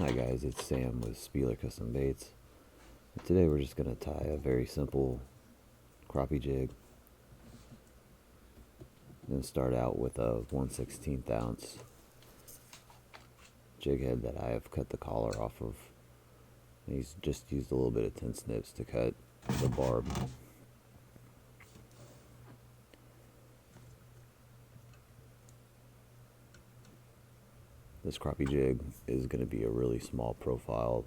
Hi guys, it's Sam with Spieler Custom Baits. Today we're just going to tie a very simple crappie jig. I'm going to start out with a 1/16 ounce jig head that I have cut the collar off of. And he's just used a little bit of tin snips to cut the barb. This crappie jig is going to be a really small profile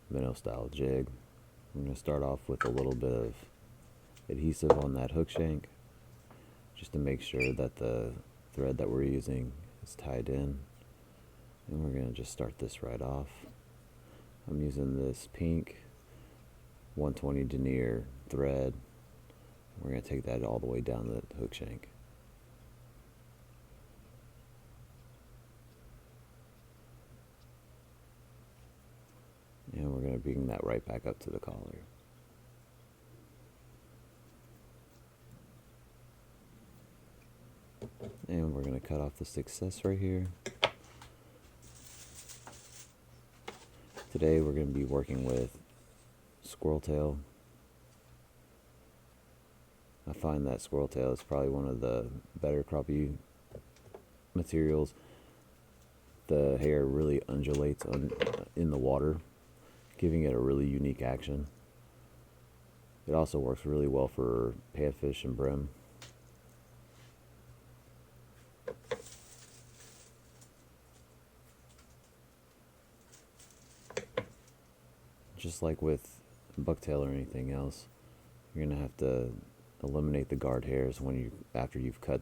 minnow style jig. I'm going to start off with a little bit of adhesive on that hook shank just to make sure that the thread that we're using is tied in, and we're going to just start this right off. I'm using this pink 120 denier thread. We're going to take that all the way down the hook shank. And we're going to bring that right back up to the collar. And we're going to cut off the success right here. Today we're going to be working with squirrel tail. I find that squirrel tail is probably one of the better crappie materials. The hair really undulates in the water, giving it a really unique action. It also works really well for panfish and brim. Just like with bucktail or anything else, you're gonna have to eliminate the guard hairs after you've cut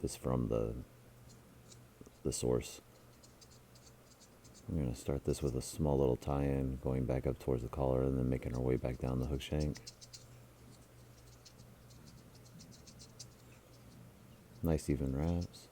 this from the source. We're going to start this with a small little tie-in, going back up towards the collar and then making our way back down the hook shank. Nice even wraps.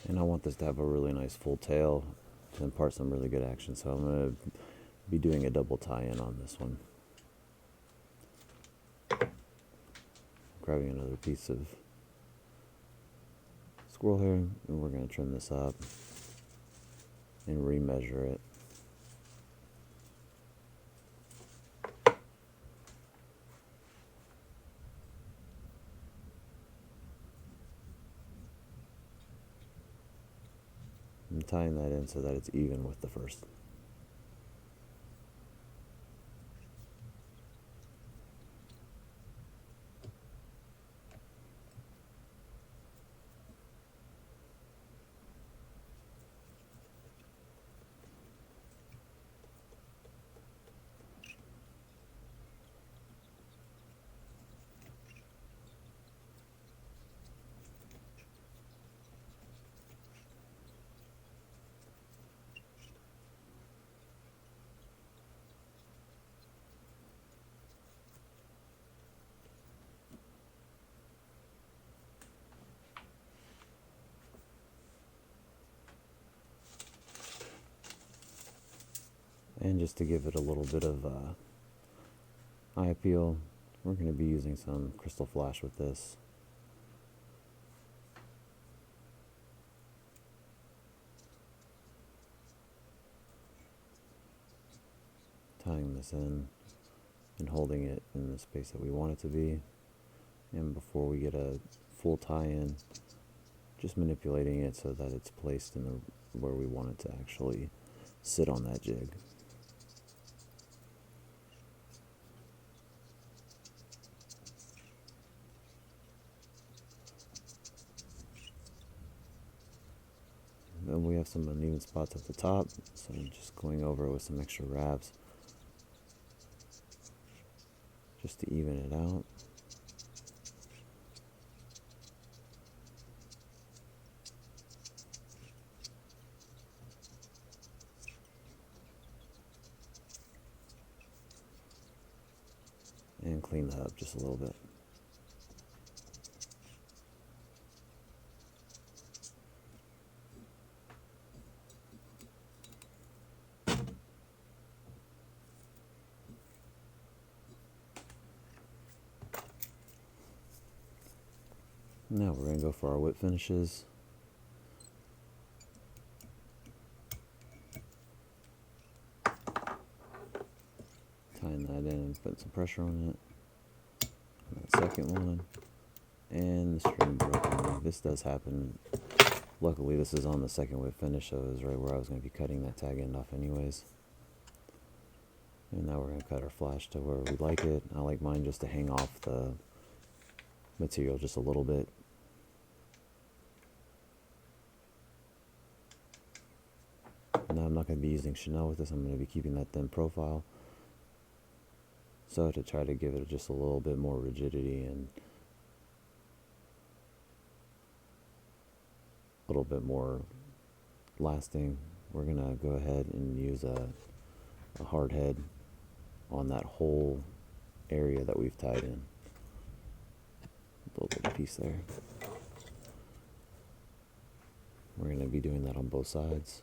And I want this to have a really nice full tail to impart some really good action, so I'm going to be doing a double tie-in on this one. Grabbing another piece of squirrel hair, and we're going to trim this up and remeasure it. I'm tying that in so that it's even with the first. And just to give it a little bit of eye appeal, we're going to be using some crystal flash with this. Tying this in and holding it in the space that we want it to be. And before we get a full tie-in, just manipulating it so that it's placed in where we want it to actually sit on that jig. Then we have some uneven spots at the top, so I'm just going over it with some extra wraps just to even it out. And clean that up just a little bit. Now we're going to go for our whip finishes. Tying that in and putting some pressure on it. And that second one. And the string broken. This does happen. Luckily this is on the second whip finish, so it was right where I was going to be cutting that tag end off anyways. And now we're going to cut our flash to where we like it. I like mine just to hang off the material just a little bit. Now I'm not going to be using Chanel with this, I'm going to be keeping that thin profile. So to try to give it just a little bit more rigidity and a little bit more lasting, we're going to go ahead and use a hard head on that whole area that we've tied in. A little bit of piece there. We're going to be doing that on both sides.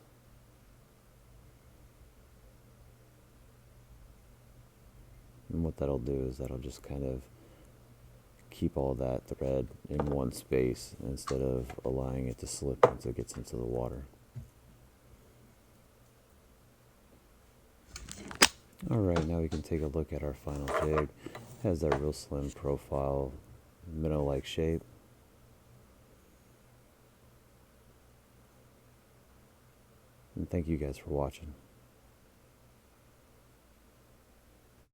And what that'll do is that'll just kind of keep all that thread in one space instead of allowing it to slip once it gets into the water. Alright, now we can take a look at our final jig. It has that real slim profile, minnow-like shape. And thank you guys for watching.